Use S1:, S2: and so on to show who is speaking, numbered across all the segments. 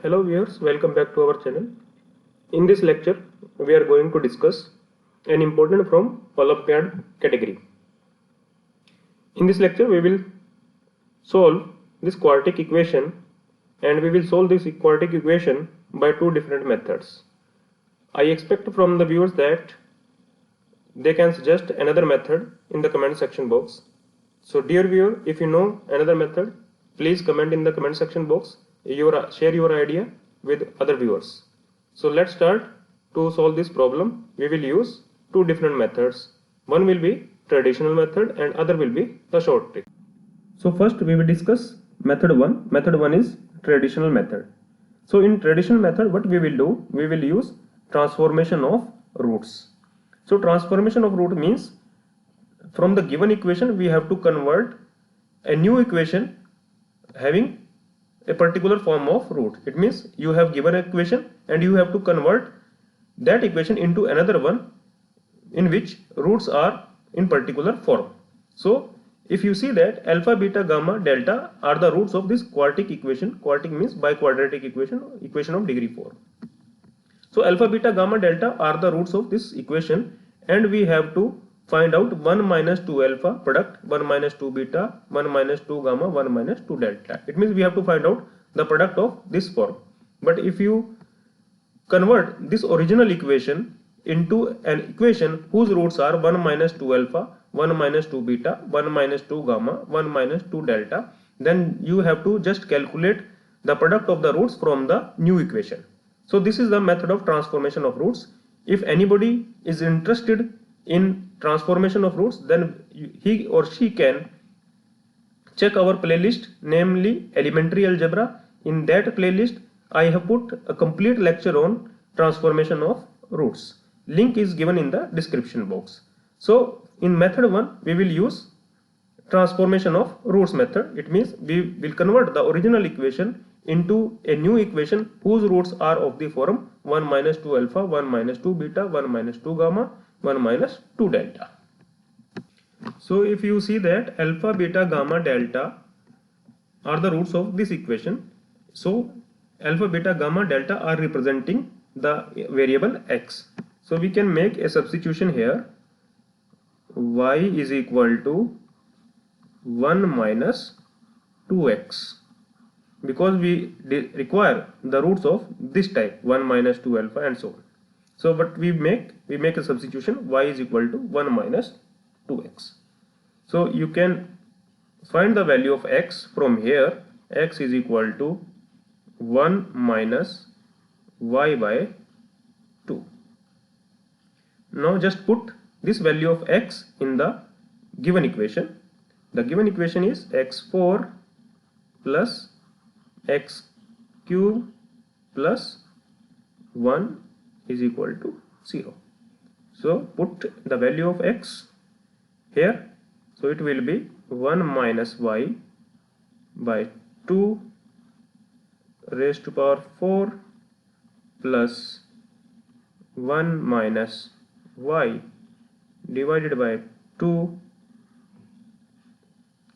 S1: Hello viewers, welcome back to our channel. In this lecture, we are going to discuss an important from Olympiad category. In this lecture, we will solve this quartic equation, and we will solve this quartic equation by two different methods. I expect from the viewers that they can suggest another method in the comment section box. So dear viewer, if you know another method, please comment in the comment section box. Share your idea with other viewers. So let's start. To solve this problem, we will use two different methods. One will be traditional method and other will be the short trick. So first we will discuss method 1. Method 1 is traditional method. So in traditional method, what we will do, we will use transformation of roots. So transformation of root means from the given equation we have to convert a new equation having a particular form of root. It means you have given an equation and you have to convert that equation into another one in which roots are in particular form. So if you see that alpha, beta, gamma, delta are the roots of this quartic equation. Quartic means biquadratic equation of degree 4. So alpha, beta, gamma, delta are the roots of this equation, and we have to find out 1 minus 2 alpha product, 1 minus 2 beta, 1 minus 2 gamma, 1 minus 2 delta. It means we have to find out the product of this form. But if you convert this original equation into an equation whose roots are 1 minus 2 alpha, 1 minus 2 beta, 1 minus 2 gamma, 1 minus 2 delta, then you have to just calculate the product of the roots from the new equation. So this is the method of transformation of roots. If anybody is interested in transformation of roots, then he or she can check our playlist, namely elementary algebra. In that playlist, I have put a complete lecture on transformation of roots. Link is given in the description box. So in method 1, we will use transformation of roots method. It means we will convert the original equation into a new equation whose roots are of the form 1 minus 2 alpha, 1 minus 2 beta, 1 minus 2 gamma, 1 minus 2 delta. So if you see that alpha, beta, gamma, delta are the roots of this equation. So alpha, beta, gamma, delta are representing the variable x. So we can make a substitution here. Y is equal to 1 minus 2x, because we require the roots of this type 1 minus 2 alpha and so on. So what we make a substitution, y is equal to 1 minus 2x. So you can find the value of x from here. X is equal to 1 minus y by 2. Now just put this value of x in the given equation. The given equation is x4 plus x cube plus 1 is equal to 0. So put the value of x here. So it will be 1 minus y by 2 raised to power 4 plus 1 minus y divided by 2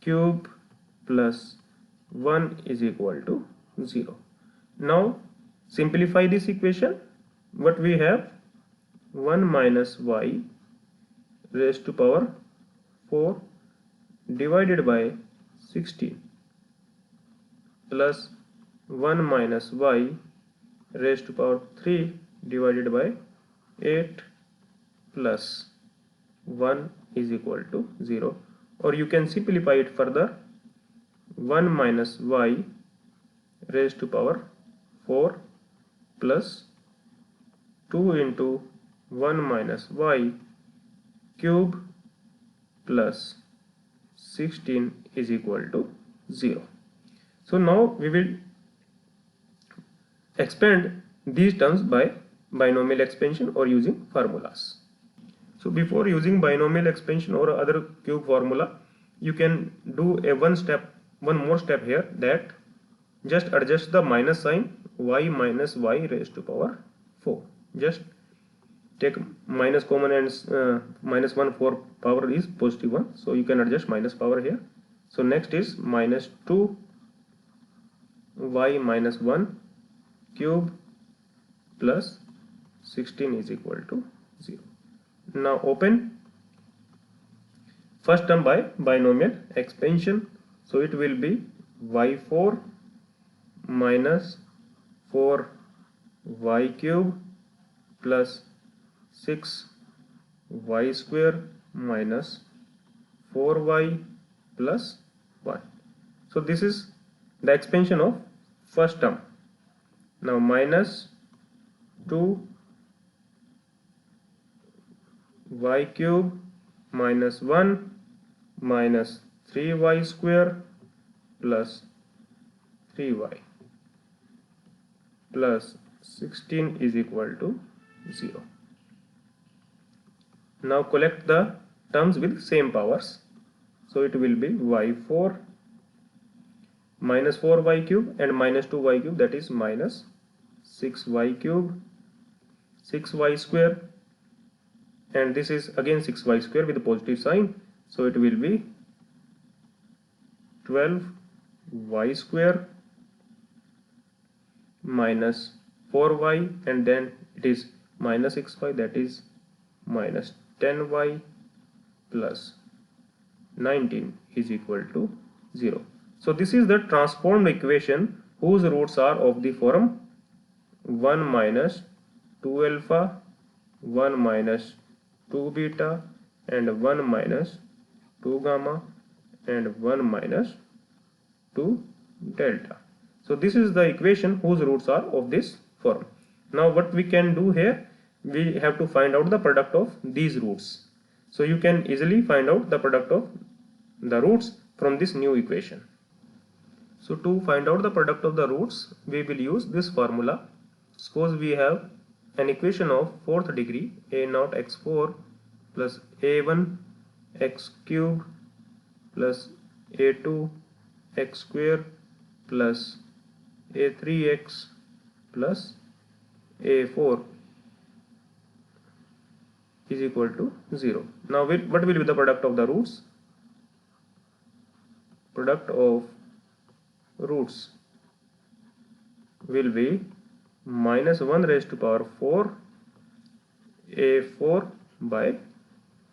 S1: cube plus 1 is equal to 0. Now simplify this equation. What we have, 1 minus y raised to power 4 divided by 16 plus 1 minus y raised to power 3 divided by 8 plus 1 is equal to 0. Or you can simplify it further. 1 minus y raised to power 4 plus 2 into 1 minus y cube plus 16 is equal to 0. So now we will expand these terms by binomial expansion or using formulas. So before using binomial expansion or other cube formula, you can do a one more step here, that just adjust the minus sign, y minus y raised to power 4. Just take minus common and minus 1 for power is positive 1, so you can adjust minus power here. So next is minus 2 y minus 1 cube plus 16 is equal to 0. Now open first term by binomial expansion. So it will be y4 minus 4y cube plus 6y square minus 4y plus 1. So this is the expansion of first term. Now minus 2y cube minus 1 minus 3y square plus 3y plus 16 is equal to 0. Now collect the terms with same powers. So it will be y4 minus 4y cube and minus 2y cube, that is minus 6y cube, 6y square, and this is again 6y square with a positive sign. So it will be 12y square minus 4y, and then it is minus 6y, that is minus 10y plus 19 is equal to 0. So this is the transformed equation whose roots are of the form 1 minus 2 alpha, 1 minus 2 beta, and 1 minus 2 gamma, and 1 minus 2 delta. So this is the equation whose roots are of this form. Now what we can do here, we have to find out the product of these roots. So you can easily find out the product of the roots from this new equation. So to find out the product of the roots, we will use this formula. Suppose we have an equation of fourth degree, a0 x4 plus a1 x cube plus a2 x square plus a3x plus a4 is equal to 0. Now what will be the product of the roots? Product of roots will be minus 1 raised to power 4 a4 by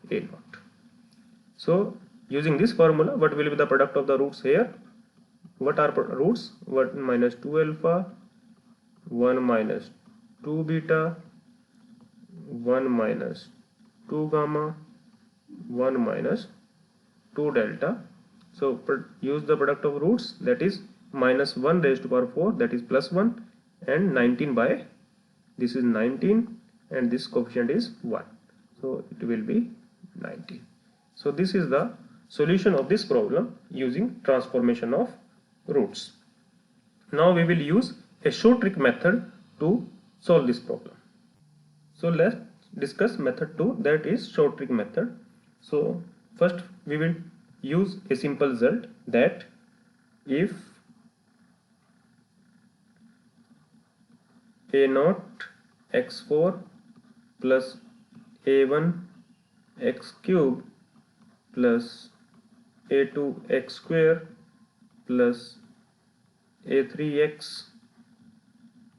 S1: a0. So using this formula, what will be the product of the roots here? What are roots? 1 minus 2 alpha, 1 minus 2 beta, 1 minus 2 gamma, 1 minus 2 delta. So use the product of roots, that is minus 1 raised to power 4, that is plus 1, and 19 by, this is 19 and this coefficient is 1. So it will be 19. So this is the solution of this problem using transformation of roots. Now we will use a short trick method to solve this problem. So let's discuss method 2, that is short trick method. So first we will use a simple result, that if a0 x4 plus a1 x cube plus a2 x square plus a3x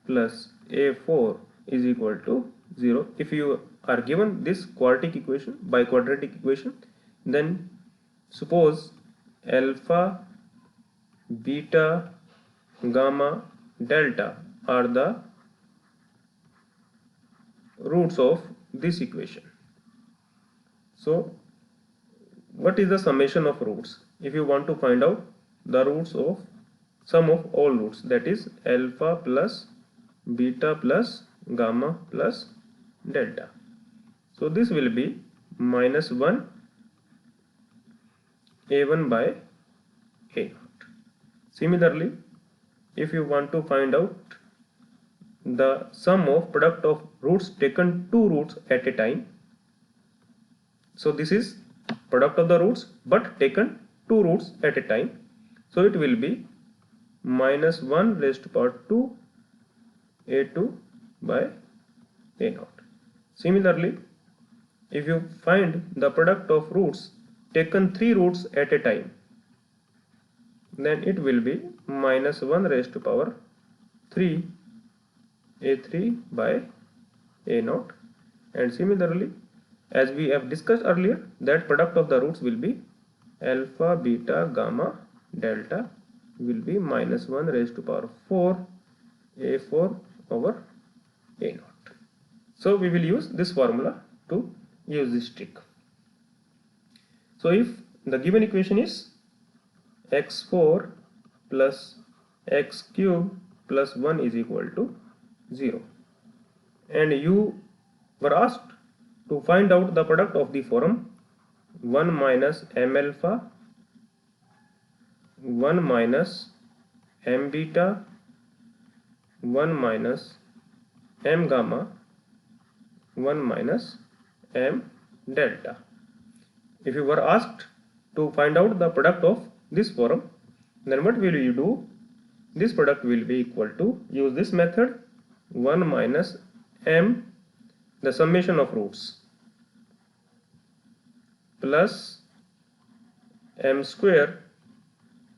S1: plus a4 is equal to 0. If you are given this quadratic equation by quadratic equation, then suppose alpha, beta, gamma, delta are the roots of this equation. So what is the summation of roots? If you want to find out the roots of sum of all roots, that is alpha plus beta plus gamma plus delta. So this will be minus 1 a1 by a0. Similarly, if you want to find out the sum of product of roots taken two roots at a time, so this is product of the roots but taken two roots at a time, so it will be minus 1 raised to power 2 a2 by a0. Similarly, if you find the product of roots taken three roots at a time, then it will be minus 1 raised to power 3 A3 by A0, and similarly, as we have discussed earlier, that product of the roots will be alpha, beta, gamma, delta will be minus 1 raised to power 4 A4 over A0. So we will use this formula to use this trick. So if the given equation is x4 plus x cube plus 1 is equal to 0, and you were asked to find out the product of the form 1 minus m alpha, 1 minus m beta, 1 minus m gamma, 1 minus m delta. If you were asked to find out the product of this form, then what will you do? This product will be equal to, use this method, 1 minus m, the summation of roots, plus m square,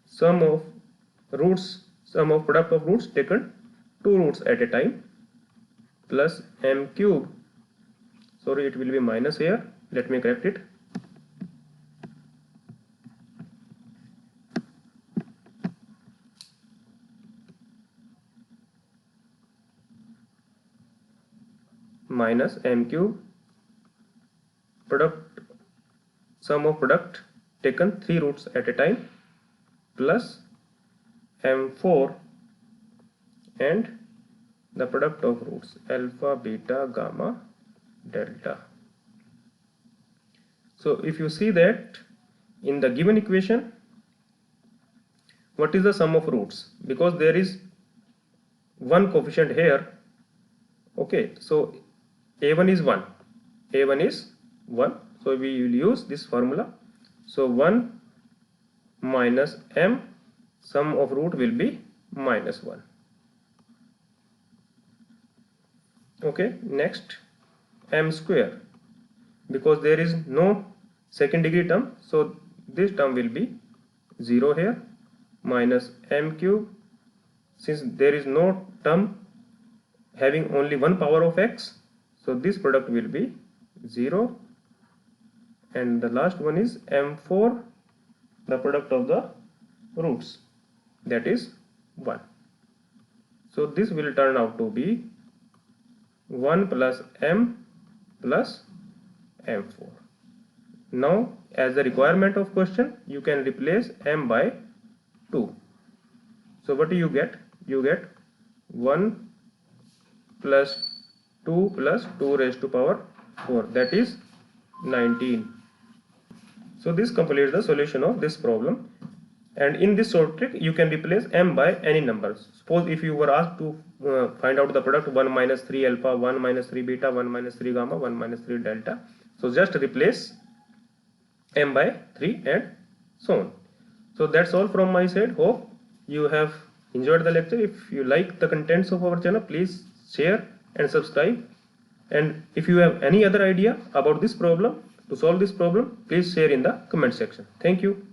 S1: sum of product of roots taken 2 roots at a time, plus m cube, sorry, it will be minus here, let me correct it, minus m cube, sum of product taken 3 roots at a time, plus m4 and the product of roots alpha, beta, gamma, delta. So if you see that in the given equation, what is the sum of roots? Because there is one coefficient here, okay, so a1 is 1, a1 is 1, so we will use this formula. So 1 minus m, sum of root will be minus 1. Okay, next m square, because there is no second degree term, so this term will be 0 here, minus m cube, since there is no term having only one power of x, so this product will be 0, and the last one is m4, the product of the roots, that is 1. So this will turn out to be 1 plus m plus m4. Now as the requirement of question, you can replace m by 2. So what do you get? You get 1 plus 2 plus 2 raised to power 4, that is 19. So this completes the solution of this problem. And in this short trick, you can replace m by any numbers. Suppose if you were asked to find out the product 1 minus 3 alpha, 1 minus 3 beta, 1 minus 3 gamma, 1 minus 3 delta. So just replace m by 3 and so on. So that's all from my side. Hope you have enjoyed the lecture. If you like the contents of our channel, please share and subscribe. And if you have any other idea about this problem, to solve this problem, please share in the comment section. Thank you.